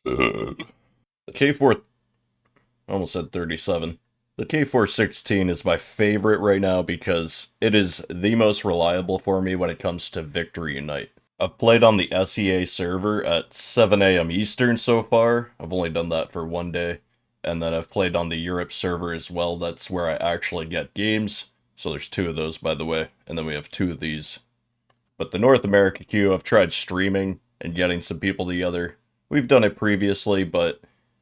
The K4, I almost said 37. The K416 is my favorite right now because it is the most reliable for me when it comes to Victory Unite. I've played on the SEA server at 7 a.m. Eastern so far. I've only done that for one day. And then I've played on the Europe server as well. That's where I actually get games. So there's two of those, by the way. And then we have two of these. But the North America queue, I've tried streaming and getting some people together. We've done it previously, but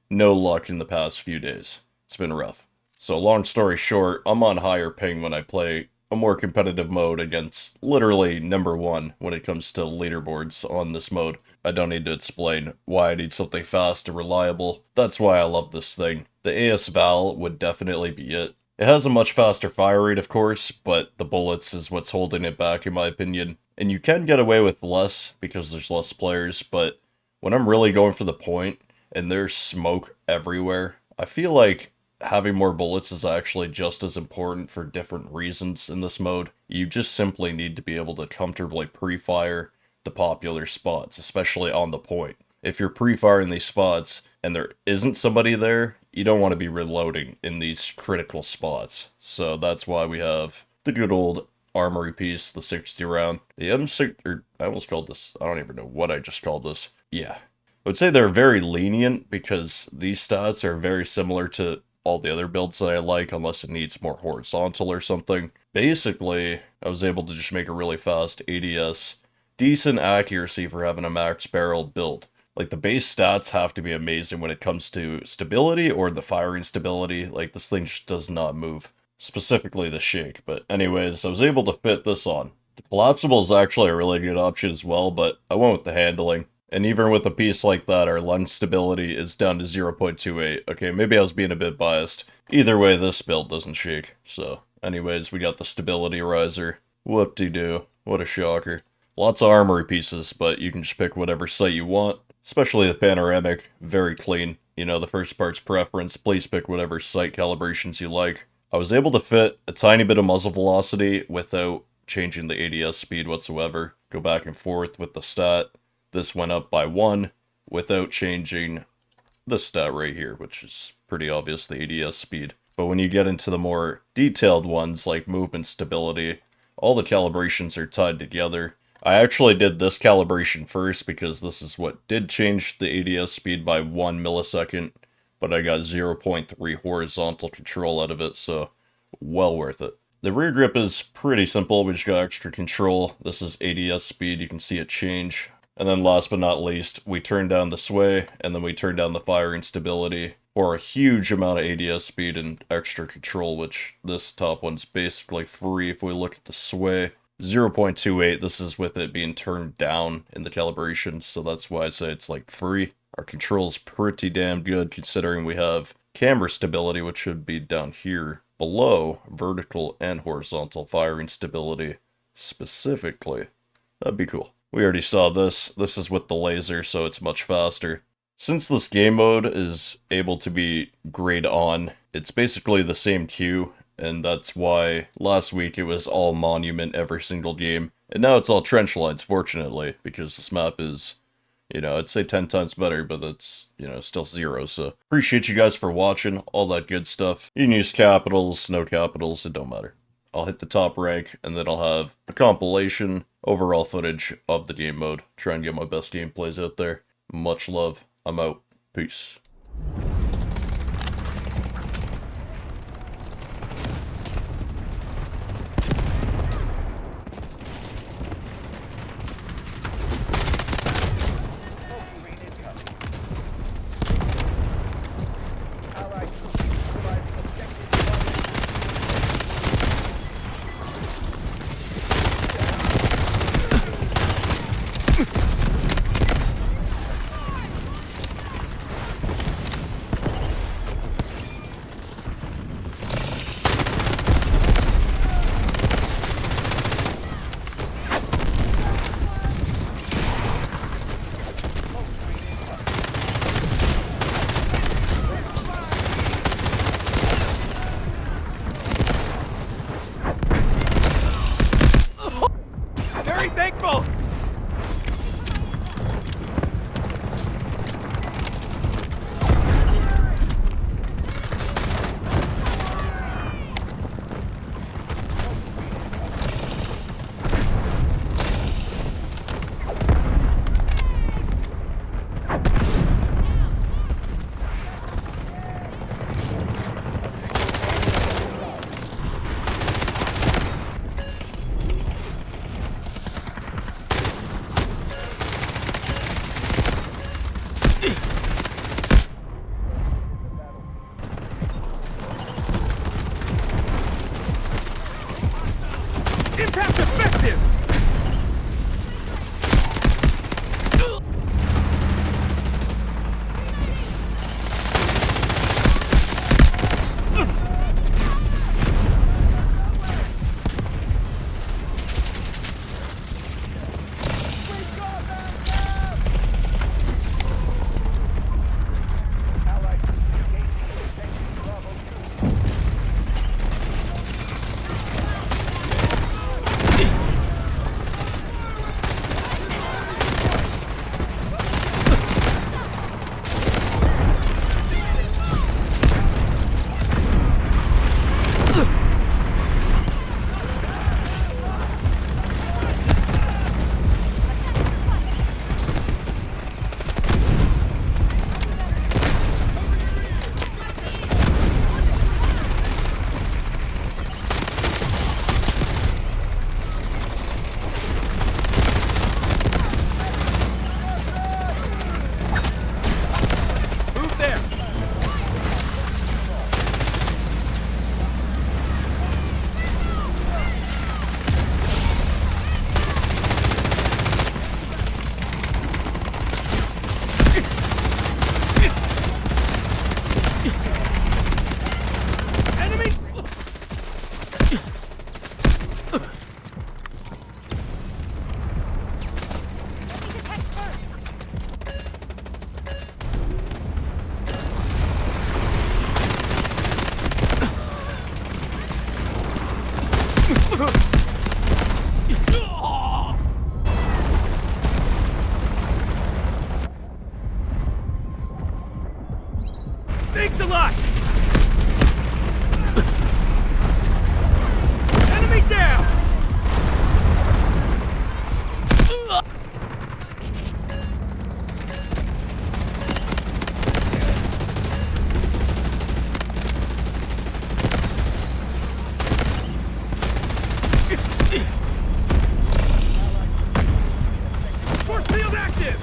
no luck in the past few days. It's been rough. So long story short, I'm on higher ping when I play a more competitive mode against literally number one when it comes to leaderboards on this mode. I don't need to explain why I need something fast and reliable. That's why I love this thing. The AS Val would definitely be it. It has a much faster fire rate, of course, but the bullets is what's holding it back in my opinion. And you can get away with less because there's less players, but when I'm really going for the point and there's smoke everywhere, I feel like having more bullets is actually just as important for different reasons in this mode. You just simply need to be able to comfortably pre-fire the popular spots, especially on the point. If you're pre-firing these spots and there isn't somebody there, you don't want to be reloading in these critical spots. So that's why we have the good old armory piece, the 60 round. The M6, or I almost called this, I don't even know what I just called this. Yeah. I would say they're very lenient because these stats are very similar to all the other builds that I like, unless it needs more horizontal or something. Basically, I was able to just make a really fast ADS, decent accuracy for having a max barrel build. Like, the base stats have to be amazing when it comes to stability or the firing stability. Like, this thing just does not move. Specifically the shake. But anyways, I was able to fit this on. The collapsible is actually a really good option as well, but I went with the handling. And even with a piece like that, our lens stability is down to 0.28. Okay, maybe I was being a bit biased. Either way, this build doesn't shake. So, anyways, we got the stability riser. Whoop-de-doo. What a shocker. Lots of armory pieces, but you can just pick whatever sight you want. Especially the panoramic. Very clean. You know, the first part's preference. Please pick whatever sight calibrations you like. I was able to fit a tiny bit of muzzle velocity without changing the ADS speed whatsoever. Go back and forth with the stat. This went up by 1 without changing the stat right here, which is pretty obvious, the ADS speed. But when you get into the more detailed ones, like movement stability, all the calibrations are tied together. I actually did this calibration first because this is what did change the ADS speed by 1 millisecond, but I got 0.3 horizontal control out of it, so well worth it. The rear grip is pretty simple, we just got extra control. This is ADS speed, you can see it change. And then last but not least, we turn down the sway, and then we turn down the firing stability for a huge amount of ADS speed and extra control, which this top one's basically free if we look at the sway. 0.28, this is with it being turned down in the calibration, so that's why I say it's like free. Our control's pretty damn good considering we have camera stability, which should be down here below vertical and horizontal firing stability specifically. That'd be cool. We already saw this. This is with the laser, so it's much faster. Since this game mode is able to be grayed on, it's basically the same queue, and that's why last week it was all Monument every single game. And now it's all trench lines, fortunately, because this map is, you know, I'd say 10 times better, but it's, you know, still 0, so appreciate you guys for watching, all that good stuff. You can use capitals, no capitals, it don't matter. I'll hit the top rank, and then I'll have a compilation, overall footage of the game mode. Try and get my best gameplays out there. Much love. I'm out. Peace. Impact effective! Thanks a lot! Enemy down! Force field active!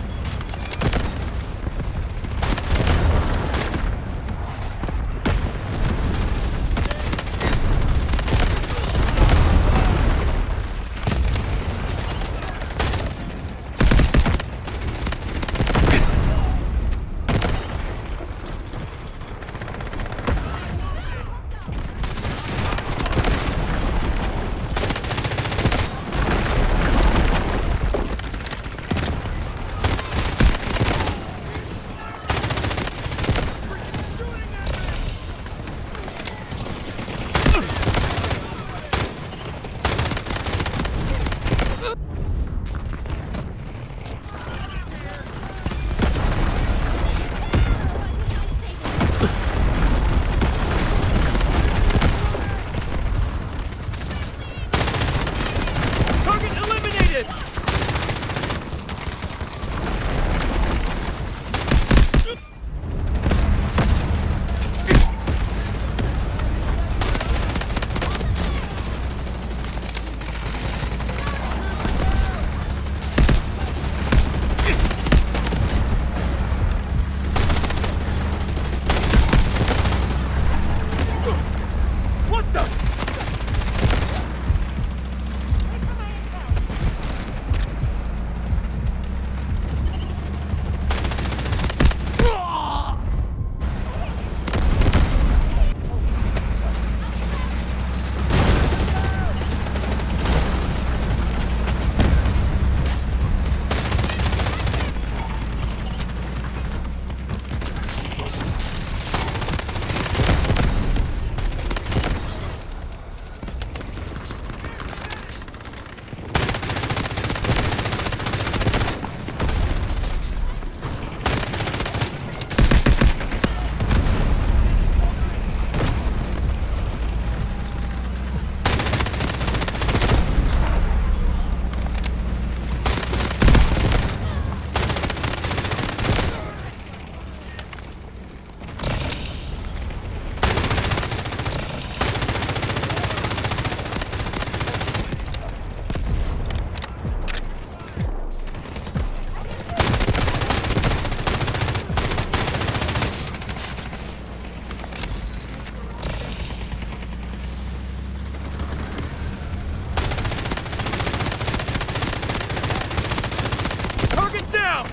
Target down!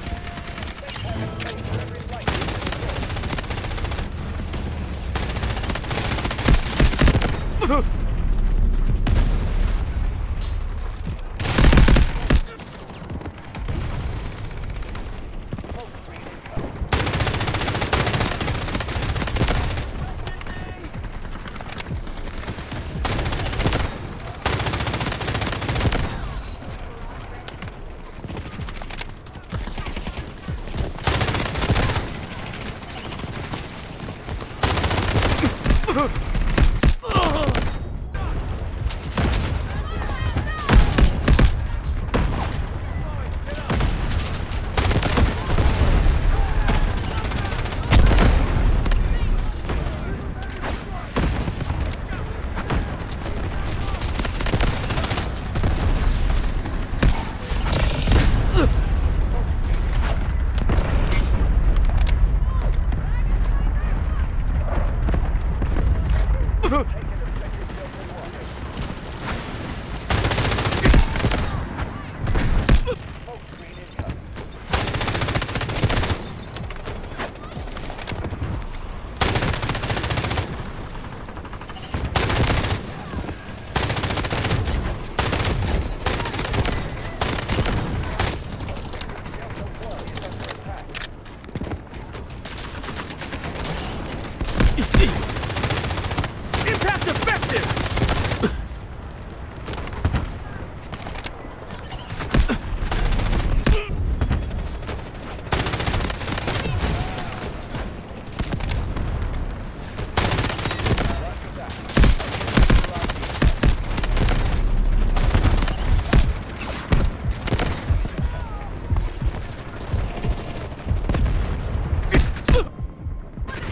Impact effective!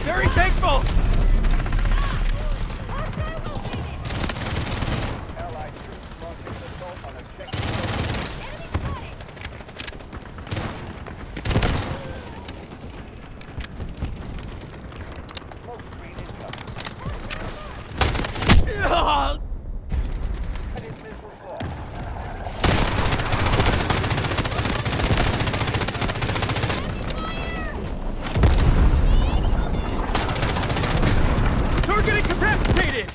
Very thankful! Ugh. Target incapacitated!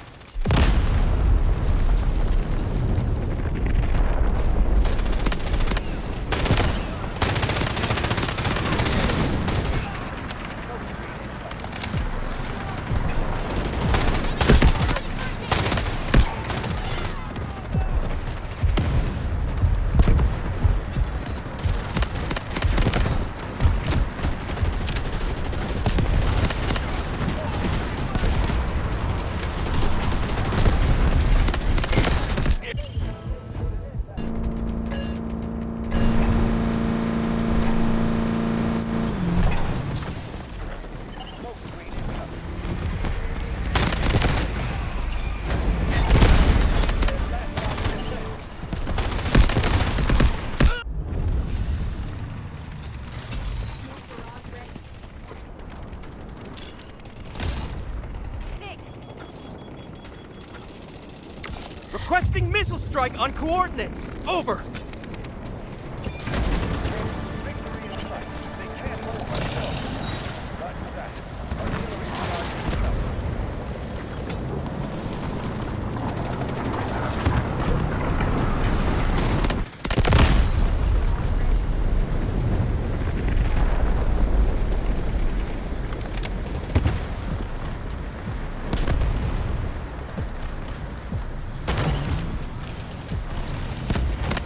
Requesting missile strike on coordinates. Over.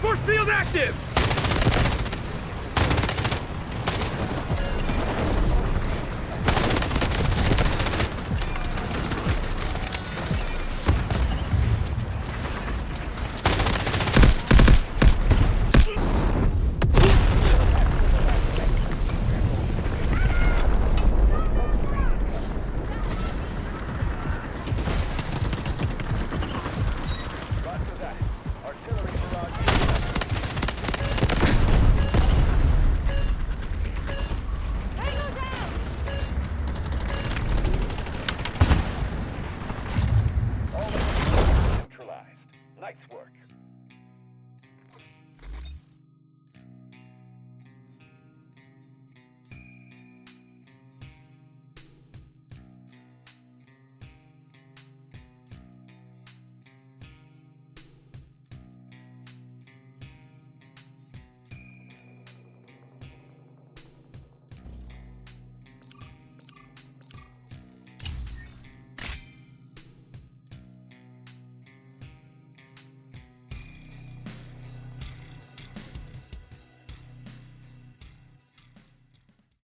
Force field active!